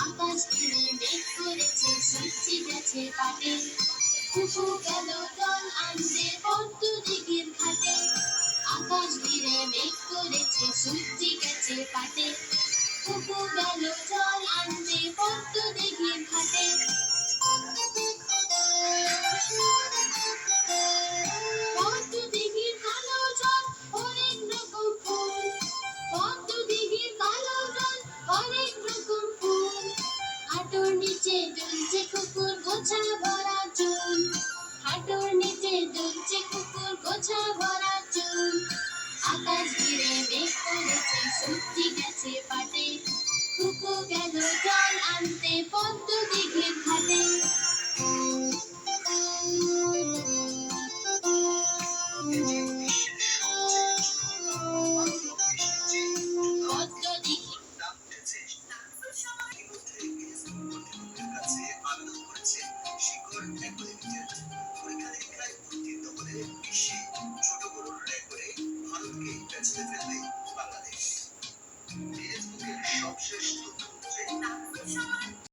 আকাশ ঘিরে মেঘ করেছে, সূর্যি গেছে পাটে, কুকু গেল জল আনতে পদ্ম দিঘির ঘাটে। আকাশ ঘিরে মেঘ করেছে, সূর্যি গেছে পাটে, কুকু গেল জল আনতে পদ্ম দিঘির ঘাটে। পদ্ম দিঘির কালো জল, হরেক রকম ফুল, পদ্ম দিঘির কালো জল, হরেক রকম ফুল। হাঁটুর নিচে দুলছে কুকুর, গোছা ভরা চুল, হাঁটুর নিচে দুলছে কুকুর, গোছা ভরা চুল। আকাশ ঘিরে মেঘ করেছে, সূর্যি গেছে পাটে, কুকু গেল জল আনতে পদ্ম দিঘির ঘাটে। পদ্ম দিঘি সবশেষ তথ্য